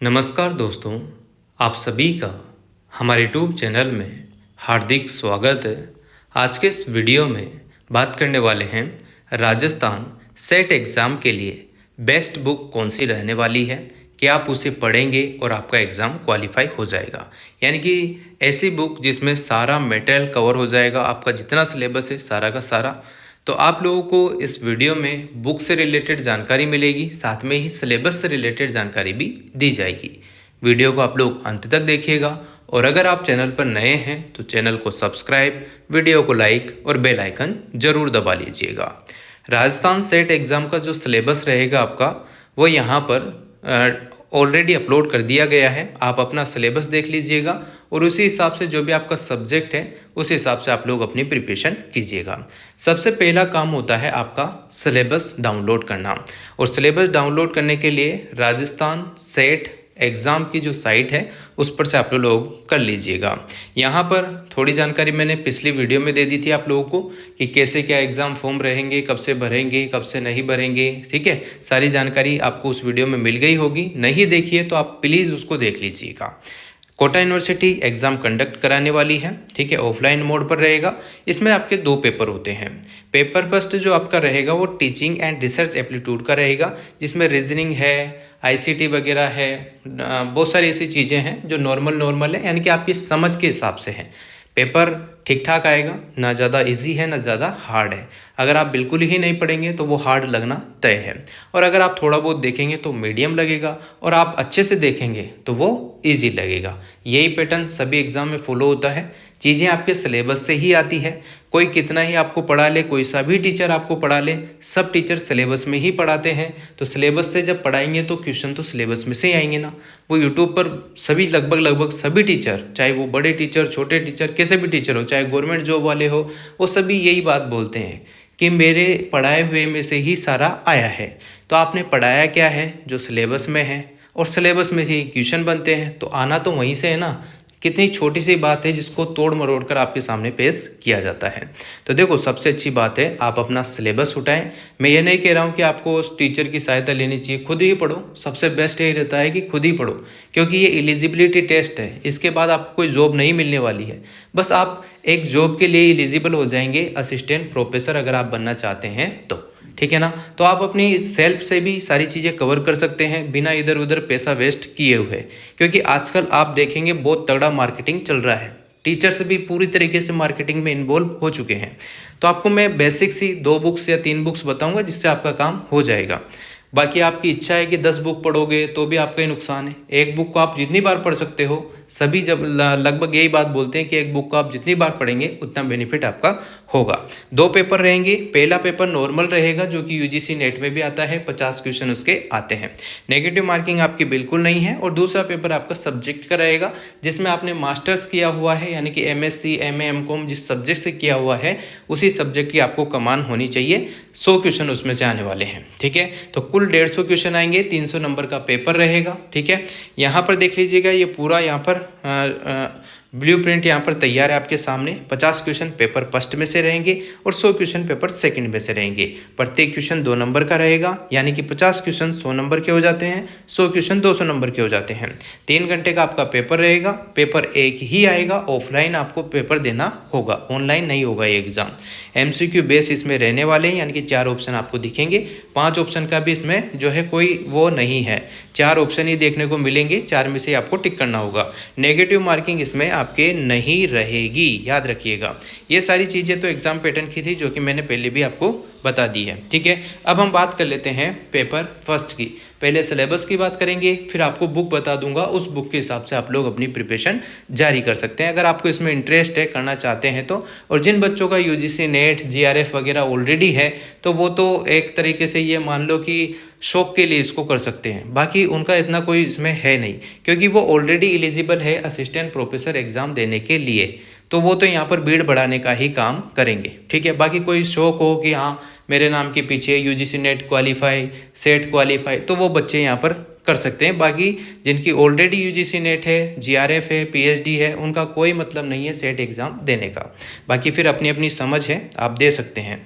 नमस्कार दोस्तों, आप सभी का हमारे यूट्यूब चैनल में हार्दिक स्वागत है। आज के इस वीडियो में बात करने वाले हैं राजस्थान सेट एग्ज़ाम के लिए बेस्ट बुक कौन सी रहने वाली है, क्या आप उसे पढ़ेंगे और आपका एग्ज़ाम क्वालिफाई हो जाएगा। यानी कि ऐसी बुक जिसमें सारा मटेरियल कवर हो जाएगा, आपका जितना सिलेबस है सारा का सारा। तो आप लोगों को इस वीडियो में बुक से रिलेटेड जानकारी मिलेगी, साथ में ही सिलेबस से रिलेटेड जानकारी भी दी जाएगी। वीडियो को आप लोग अंत तक देखिएगा और अगर आप चैनल पर नए हैं तो चैनल को सब्सक्राइब, वीडियो को लाइक और बेल आइकन ज़रूर दबा लीजिएगा। राजस्थान सेट एग्ज़ाम का जो सिलेबस रहेगा आपका, वो यहाँ पर ऑलरेडी अपलोड कर दिया गया है। आप अपना सिलेबस देख लीजिएगा और उसी हिसाब से जो भी आपका सब्जेक्ट है उस हिसाब से आप लोग अपनी प्रिपरेशन कीजिएगा। सबसे पहला काम होता है आपका सिलेबस डाउनलोड करना, और सिलेबस डाउनलोड करने के लिए राजस्थान सेट एग्ज़ाम की जो साइट है उस पर से आप लोग कर लीजिएगा। यहाँ पर थोड़ी जानकारी मैंने पिछली वीडियो में दे दी थी आप लोगों को कि कैसे क्या एग्ज़ाम फॉर्म रहेंगे, कब से भरेंगे, कब से नहीं भरेंगे। ठीक है, सारी जानकारी आपको उस वीडियो में मिल गई होगी। नहीं देखिए तो आप प्लीज़ उसको देख लीजिएगा। कोटा यूनिवर्सिटी एग्ज़ाम कंडक्ट कराने वाली है। ठीक है, ऑफलाइन मोड पर रहेगा। इसमें आपके 2 पेपर होते हैं। पेपर फर्स्ट जो आपका रहेगा वो टीचिंग एंड रिसर्च एप्टीट्यूड का रहेगा, जिसमें रीजनिंग है, आईसीटी वगैरह है, बहुत सारी ऐसी चीज़ें हैं जो नॉर्मल है, यानी कि आपकी समझ के हिसाब से है। पेपर ठीक ठाक आएगा, ना ज़्यादा इजी है ना ज़्यादा हार्ड है। अगर आप बिल्कुल ही नहीं पढ़ेंगे तो वो हार्ड लगना तय है, और अगर आप थोड़ा बहुत देखेंगे तो मीडियम लगेगा, और आप अच्छे से देखेंगे तो वो इजी लगेगा। यही पैटर्न सभी एग्ज़ाम में फॉलो होता है। चीज़ें आपके सिलेबस से ही आती है। कोई कितना ही आपको पढ़ा ले, कोई सा भी टीचर आपको पढ़ा ले, सब टीचर सिलेबस में ही पढ़ाते हैं। तो सिलेबस से जब पढ़ाएंगे तो क्वेश्चन तो सिलेबस में से ही आएंगे ना। वो यूट्यूब पर सभी लगभग सभी टीचर, चाहे वो बड़े टीचर, छोटे टीचर, कैसे भी टीचर हो, चाहे गवर्नमेंट जॉब वाले हो, वो सभी यही बात बोलते हैं कि मेरे पढ़ाए हुए में से ही सारा आया है। तो आपने पढ़ाया क्या है, जो सिलेबस में है, और सिलेबस में ही क्वेश्चन बनते हैं, तो आना तो वहीं से है ना। कितनी छोटी सी बात है जिसको तोड़ मरोड़ कर आपके सामने पेश किया जाता है। तो देखो, सबसे अच्छी बात है आप अपना सिलेबस उठाएं। मैं ये नहीं कह रहा हूँ कि आपको उस टीचर की सहायता लेनी चाहिए, खुद ही पढ़ो। सबसे बेस्ट यही रहता है कि खुद ही पढ़ो, क्योंकि ये एलिजिबिलिटी टेस्ट है। इसके बाद आपको कोई जॉब नहीं मिलने वाली है। बस आप एक जॉब के लिए एलिजिबल हो जाएंगे, असिस्टेंट प्रोफेसर अगर आप बनना चाहते हैं तो। ठीक है ना। तो आप अपनी सेल्फ से भी सारी चीज़ें कवर कर सकते हैं बिना इधर उधर पैसा वेस्ट किए हुए, क्योंकि आजकल आप देखेंगे बहुत तगड़ा मार्केटिंग चल रहा है। टीचर्स भी पूरी तरीके से मार्केटिंग में इन्वॉल्व हो चुके हैं। तो आपको मैं बेसिक सी 2 बुक्स या 3 बुक्स बताऊंगा जिससे आपका काम हो जाएगा। बाकी आपकी इच्छा है कि 10 बुक पढ़ोगे तो भी आपका ही नुकसान है। एक बुक को आप जितनी बार पढ़ सकते हो, सभी जब लगभग यही बात बोलते हैं कि एक बुक को आप जितनी बार पढ़ेंगे उतना बेनिफिट आपका होगा। 2 पेपर रहेंगे। पहला पेपर नॉर्मल रहेगा, जो कि यूजीसी नेट में भी आता है, 50 क्वेश्चन उसके आते हैं। नेगेटिव मार्किंग आपकी बिल्कुल नहीं है। और दूसरा पेपर आपका सब्जेक्ट का रहेगा, जिसमें आपने मास्टर्स किया हुआ है, यानी कि एमएससी, एमए, एमकॉम जिस सब्जेक्ट से किया हुआ है उसी सब्जेक्ट की आपको कमान होनी चाहिए। 100 क्वेश्चन उसमें से आने वाले हैं। ठीक है, तो कुल 150 क्वेश्चन आएंगे, 300 नंबर का पेपर रहेगा। ठीक है, यहाँ पर देख लीजिएगा, ये पूरा यहाँ पर ब्लूप्रिंट यहाँ पर तैयार है आपके सामने। 50 क्वेश्चन पेपर फर्स्ट में से रहेंगे और 100 क्वेश्चन पेपर सेकंड में से रहेंगे। प्रत्येक क्वेश्चन 2 नंबर का रहेगा, यानी कि 50 क्वेश्चन 100 नंबर के हो जाते हैं, 100 क्वेश्चन 200 नंबर के हो जाते हैं। 3 घंटे का आपका पेपर रहेगा। पेपर एक ही आएगा, ऑफलाइन आपको पेपर देना होगा, ऑनलाइन नहीं होगा ये एग्ज़ाम। एमसीक्यू बेस इसमें रहने वाले हैं, यानी कि 4 ऑप्शन आपको दिखेंगे। 5 ऑप्शन का भी इसमें जो है कोई वो नहीं है, 4 ऑप्शन ही देखने को मिलेंगे, 4 में से आपको टिक करना होगा। नेगेटिव मार्किंग इसमें आपके नहीं रहेगी, याद रखिएगा। ये सारी चीज़ें तो एग्जाम पैटर्न की थी, जो कि मैंने पहले भी आपको बता दी है। ठीक है, अब हम बात कर लेते हैं पेपर फर्स्ट की। पहले सिलेबस की बात करेंगे, फिर आपको बुक बता दूंगा, उस बुक के हिसाब से आप लोग अपनी प्रिपरेशन जारी कर सकते हैं अगर आपको इसमें इंटरेस्ट है, करना चाहते हैं तो। और जिन बच्चों का यूजीसी नेट, जीआरएफ वगैरह ऑलरेडी है, तो वो तो एक तरीके से ये मान लो कि शौक के लिए इसको कर सकते हैं। बाकी उनका इतना कोई इसमें है नहीं, क्योंकि वो ऑलरेडी एलिजिबल है असिस्टेंट प्रोफेसर एग्ज़ाम देने के लिए। तो वो तो यहाँ पर भीड़ बढ़ाने का ही काम करेंगे। ठीक है, बाकी कोई शौक हो कि हाँ मेरे नाम के पीछे UGC net qualify, set qualify, तो वो बच्चे यहाँ पर कर सकते हैं। बाकी जिनकी ऑलरेडी यूजीसी नेट है, जीआरएफ है, पीएचडी है, उनका कोई मतलब नहीं है सेट एग्ज़ाम देने का। बाकी फिर अपनी अपनी समझ है, आप दे सकते हैं।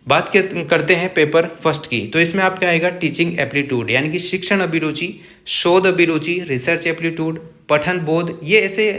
करते हैं पेपर फर्स्ट की। तो इसमें आपका आएगा टीचिंग एप्टीट्यूड यानी कि शिक्षण अभिरुचि, शोध अभिरुचि, रिसर्च एप्टीट्यूड, पठन बोध। ये ऐसे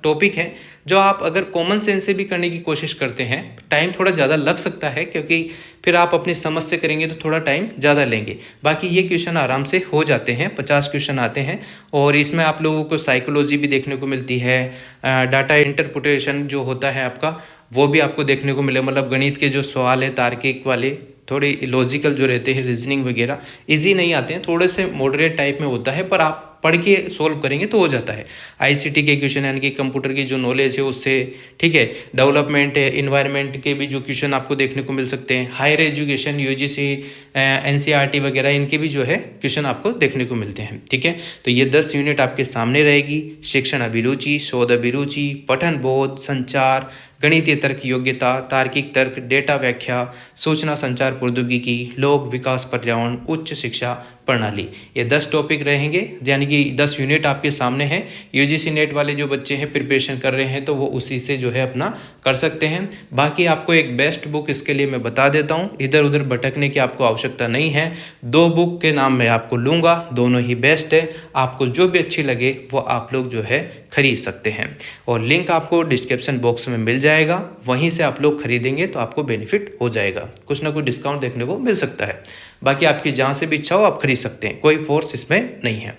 टॉपिक हैं जो आप अगर कॉमन सेंस से भी करने की कोशिश करते हैं, टाइम थोड़ा ज़्यादा लग सकता है क्योंकि फिर आप अपनी समझ से करेंगे तो थोड़ा टाइम ज़्यादा लेंगे। बाकी ये क्वेश्चन आराम से हो जाते हैं, 50 क्वेश्चन आते हैं। और इसमें आप लोगों को साइकोलॉजी भी देखने को मिलती है, डाटा इंटरप्रिटेशन जो होता है आपका वो भी आपको देखने को मिले, मतलब गणित के जो सवाल है तार्किक वाले, थोड़े लॉजिकल जो रहते हैं, रीजनिंग वगैरह इजी नहीं आते हैं, थोड़े से मॉडरेट टाइप में होता है, पर आप पढ़ के सोल्व करेंगे तो हो जाता है। आईसीटी के क्वेश्चन यानी कि कंप्यूटर की जो नॉलेज है उससे, ठीक है, डेवलपमेंट है, इन्वायरमेंट के भी जो क्वेश्चन आपको देखने को मिल सकते हैं, हायर एजुकेशन, यूजीसी, एनसीईआरटी वगैरह, इनके भी जो है क्वेश्चन आपको देखने को मिलते हैं। ठीक है, तो ये 10 यूनिट आपके सामने रहेगी। शिक्षण अभिरुचि, शोध अभिरुचि, पठन बोध, संचार, गणितीय तर्क योग्यता, तार्किक तर्क, डेटा व्याख्या, सूचना संचार प्रौद्योगिकी, लोक विकास पर्यावरण, उच्च शिक्षा प्रणाली, ये 10 टॉपिक रहेंगे, यानी कि 10 यूनिट आपके सामने हैं। यूजीसी नेट वाले जो बच्चे हैं प्रिपरेशन कर रहे हैं तो वो उसी से जो है अपना कर सकते हैं। बाकी आपको एक बेस्ट बुक इसके लिए मैं बता देता हूँ, इधर उधर भटकने की आपको आवश्यकता नहीं है। 2 बुक के नाम मैं आपको लूँगा, दोनों ही बेस्ट है, आपको जो भी अच्छी लगे वो आप लोग जो है खरीद सकते हैं। और लिंक आपको डिस्क्रिप्शन बॉक्स में मिल जाएगा, वहीं से आप लोग खरीदेंगे तो आपको बेनिफिट हो जाएगा, कुछ ना कुछ डिस्काउंट देखने को मिल सकता है। बाकी आपकी जहाँ से भी इच्छा हो आप खरीद सकते हैं, कोई फोर्स इसमें नहीं है।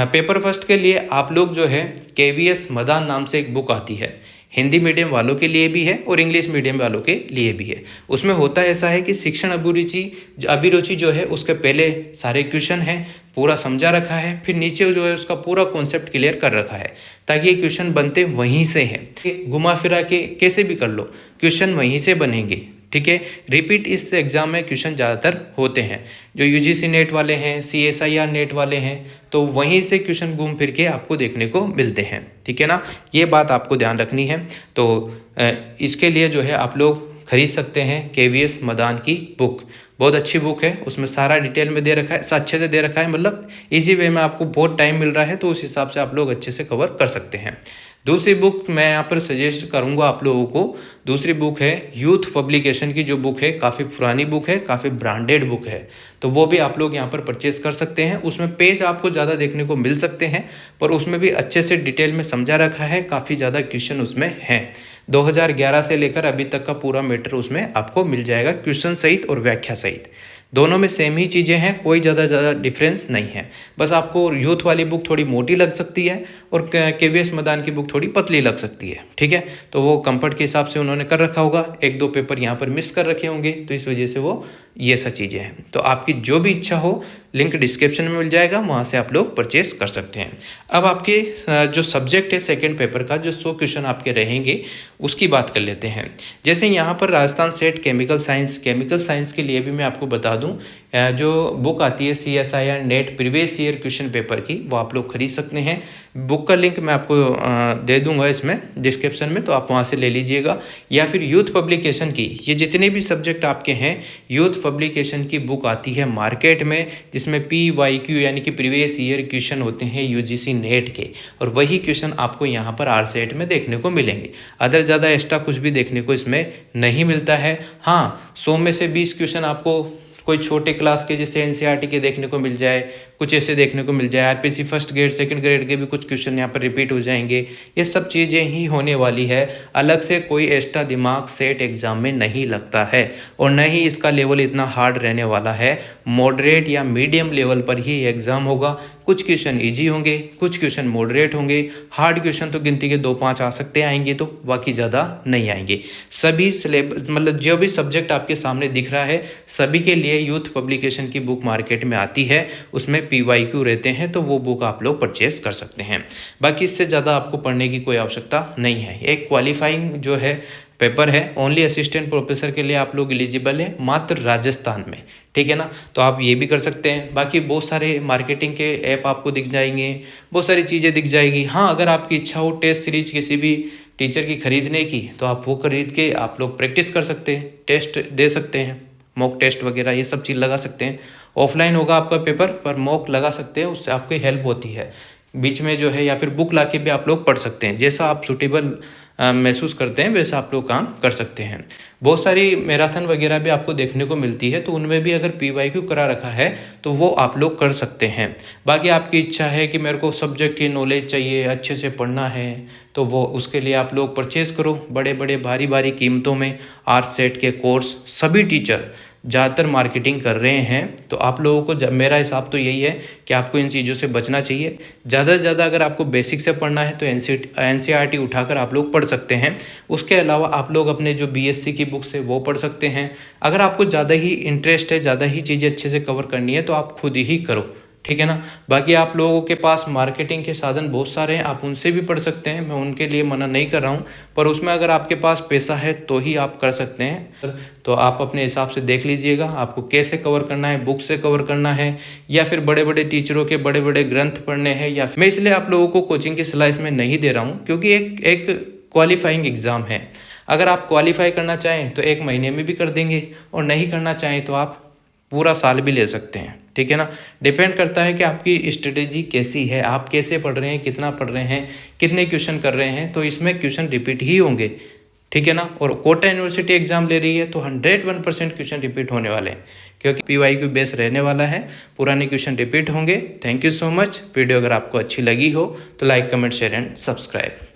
पेपर फर्स्ट के लिए आप लोग जो है केवीएस मदान नाम से एक बुक आती है, हिंदी मीडियम वालों के लिए भी है और इंग्लिश मीडियम वालों के लिए भी है। उसमें होता ऐसा है कि शिक्षण अभिरुचि जो है उसके पहले सारे क्वेश्चन हैं पूरा समझा रखा है, फिर नीचे जो है उसका पूरा कॉन्सेप्ट क्लियर कर रखा है, ताकि ये क्वेश्चन बनते वहीं से हैं। घुमा फिरा के कैसे भी कर लो, क्वेश्चन वहीं से बनेंगे। ठीक है, रिपीट इस एग्जाम में क्वेश्चन ज़्यादातर होते हैं, जो यूजीसी नेट वाले हैं, सीएसआईआर नेट वाले हैं, तो वहीं से क्वेश्चन घूम फिर के आपको देखने को मिलते हैं। ठीक है ना, ये बात आपको ध्यान रखनी है। तो इसके लिए जो है आप लोग खरीद सकते हैं केवीएस मदान की बुक, बहुत अच्छी बुक है, उसमें सारा डिटेल में दे रखा है, अच्छे से दे रखा है, मतलब इजी वे में, आपको बहुत टाइम मिल रहा है तो उस हिसाब से आप लोग अच्छे से कवर कर सकते हैं। दूसरी बुक मैं यहाँ पर सजेस्ट करूँगा आप लोगों को, दूसरी बुक है यूथ पब्लिकेशन की जो बुक है, काफ़ी पुरानी बुक है, काफ़ी ब्रांडेड बुक है, तो वो भी आप लोग यहाँ पर परचेज कर सकते हैं। उसमें पेज आपको ज़्यादा देखने को मिल सकते हैं, पर उसमें भी अच्छे से डिटेल में समझा रखा है, काफ़ी ज़्यादा क्वेश्चन उसमें हैं। 2011 से लेकर अभी तक का पूरा मैटर उसमें आपको मिल जाएगा, क्वेश्चन सहित और व्याख्या सहित। दोनों में सेम ही चीज़ें हैं, कोई ज़्यादा डिफरेंस नहीं है। बस आपको यूथ वाली बुक थोड़ी मोटी लग सकती है और केवीएस मदान की बुक थोड़ी पतली लग सकती है। ठीक है, तो वो कंफर्ट के हिसाब से उन्होंने कर रखा होगा, 1-2 पेपर यहाँ पर मिस कर रखे होंगे, तो इस वजह से वो ये सब चीज़ें हैं। तो आपकी जो भी इच्छा हो लिंक डिस्क्रिप्शन में मिल जाएगा, वहाँ से आप लोग परचेस कर सकते हैं। अब आपके जो सब्जेक्ट है सेकंड पेपर का, जो 100 क्वेश्चन आपके रहेंगे उसकी बात कर लेते हैं। जैसे यहाँ पर राजस्थान स्टेट केमिकल साइंस के लिए भी मैं आपको बता दूँ, जो बुक आती है CSIR net previous year question paper की, वो आप लोग खरीद सकते हैं। बुक का लिंक मैं आपको दे दूंगा इसमें डिस्क्रिप्शन में, तो आप वहाँ से ले लीजिएगा। या फिर यूथ पब्लिकेशन की, ये जितने भी सब्जेक्ट आपके हैं, यूथ पब्लिकेशन की बुक आती है मार्केट में, जिसमें PYQ यानी कि प्रीवियस ईयर क्वेश्चन होते हैं यूजीसी नेट के, और वही क्वेश्चन आपको यहाँ पर RCET में देखने को मिलेंगे। अदर ज़्यादा एक्स्ट्रा कुछ भी देखने को इसमें नहीं मिलता है। हाँ, 100 में से 20 क्वेश्चन आपको कोई छोटे क्लास के जैसे एनसीईआरटी के देखने को मिल जाए, कुछ ऐसे देखने को मिल जाए, RPC first grade second grade के भी कुछ क्वेश्चन यहाँ पर रिपीट हो जाएंगे। ये सब चीज़ें ही होने वाली है, अलग से कोई एक्स्ट्रा दिमाग सेट एग्जाम में नहीं लगता है, और न ही इसका लेवल इतना हार्ड रहने वाला है। मॉडरेट या मीडियम लेवल पर ही एग्ज़ाम होगा। कुछ क्वेश्चन ईजी होंगे, कुछ क्वेश्चन मॉडरेट होंगे, हार्ड क्वेश्चन तो गिनती के 2-5 आ सकते आएंगे, तो बाकी ज़्यादा नहीं आएंगे। सभी सिलेबस, मतलब जो भी सब्जेक्ट आपके सामने दिख रहा है, सभी के लिए यूथ पब्लिकेशन की बुक मार्केट में आती है, उसमें PYQ रहते हैं, तो वो बुक आप लोग परचेज कर सकते हैं। बाकी इससे ज़्यादा आपको पढ़ने की कोई आवश्यकता नहीं है। एक क्वालिफाइंग जो है पेपर है, ओनली असिस्टेंट प्रोफेसर के लिए आप लोग एलिजिबल हैं, मात्र राजस्थान में। ठीक है ना, तो आप ये भी कर सकते हैं। बाकी बहुत सारे मार्केटिंग के ऐप आपको दिख जाएंगे, बहुत सारी चीज़ें दिख जाएगी। हाँ, अगर आपकी इच्छा हो टेस्ट सीरीज किसी भी टीचर की खरीदने की, तो आप वो खरीद के आप लोग प्रैक्टिस कर सकते हैं, टेस्ट दे सकते हैं, मॉक टेस्ट वगैरह ये सब चीज़ लगा सकते हैं। ऑफलाइन होगा आपका पेपर, पर मॉक लगा सकते हैं, उससे आपकी हेल्प होती है। बीच में जो है या फिर बुक लाके भी आप लोग पढ़ सकते हैं। जैसा आप सूटेबल महसूस करते हैं वैसा आप लोग काम कर सकते हैं। बहुत सारी मैराथन वगैरह भी आपको देखने को मिलती है, तो उनमें भी अगर PYQ करा रखा है तो वो आप लोग कर सकते हैं। बाकी आपकी इच्छा है कि मेरे को सब्जेक्ट की नॉलेज चाहिए, अच्छे से पढ़ना है, तो वो उसके लिए आप लोग परचेज़ करो। बड़े बड़े भारी भारी कीमतों में RSET के कोर्स सभी टीचर ज़्यादातर मार्केटिंग कर रहे हैं। तो आप लोगों को मेरा हिसाब तो यही है कि आपको इन चीज़ों से बचना चाहिए। ज़्यादा से ज़्यादा अगर आपको बेसिक से पढ़ना है तो NCERT उठाकर आप लोग पढ़ सकते हैं। उसके अलावा आप लोग अपने जो BSc की बुक्स है वो पढ़ सकते हैं। अगर आपको ज़्यादा ही इंटरेस्ट है, ज़्यादा ही चीज़ें अच्छे से कवर करनी है तो आप खुद ही करो, ठीक है ना। बाकी आप लोगों के पास मार्केटिंग के साधन बहुत सारे हैं, आप उनसे भी पढ़ सकते हैं, मैं उनके लिए मना नहीं कर रहा हूँ, पर उसमें अगर आपके पास पैसा है तो ही आप कर सकते हैं। तो आप अपने हिसाब से देख लीजिएगा आपको कैसे कवर करना है, बुक से कवर करना है या फिर बड़े बड़े टीचरों के बड़े बड़े ग्रंथ पढ़ने हैं। या मैं इसलिए आप लोगों को कोचिंग की सलाह इसमें नहीं दे रहा हूँ क्योंकि एक क्वालिफाइंग एग्ज़ाम है। अगर आप क्वालिफाई करना चाहें तो 1 महीने में भी कर देंगे, और नहीं करना चाहें तो आप पूरा साल भी ले सकते हैं, ठीक है ना। डिपेंड करता है कि आपकी स्ट्रेटेजी कैसी है, आप कैसे पढ़ रहे हैं, कितना पढ़ रहे हैं, कितने क्वेश्चन कर रहे हैं। तो इसमें क्वेश्चन रिपीट ही होंगे, ठीक है ना। और कोटा यूनिवर्सिटी एग्जाम ले रही है तो 101% क्वेश्चन रिपीट होने वाले हैं क्योंकि PYQ बेस रहने वाला है, पुराने क्वेश्चन रिपीट होंगे। Thank you so much. Video अगर आपको अच्छी लगी हो तो like, comment, share and subscribe.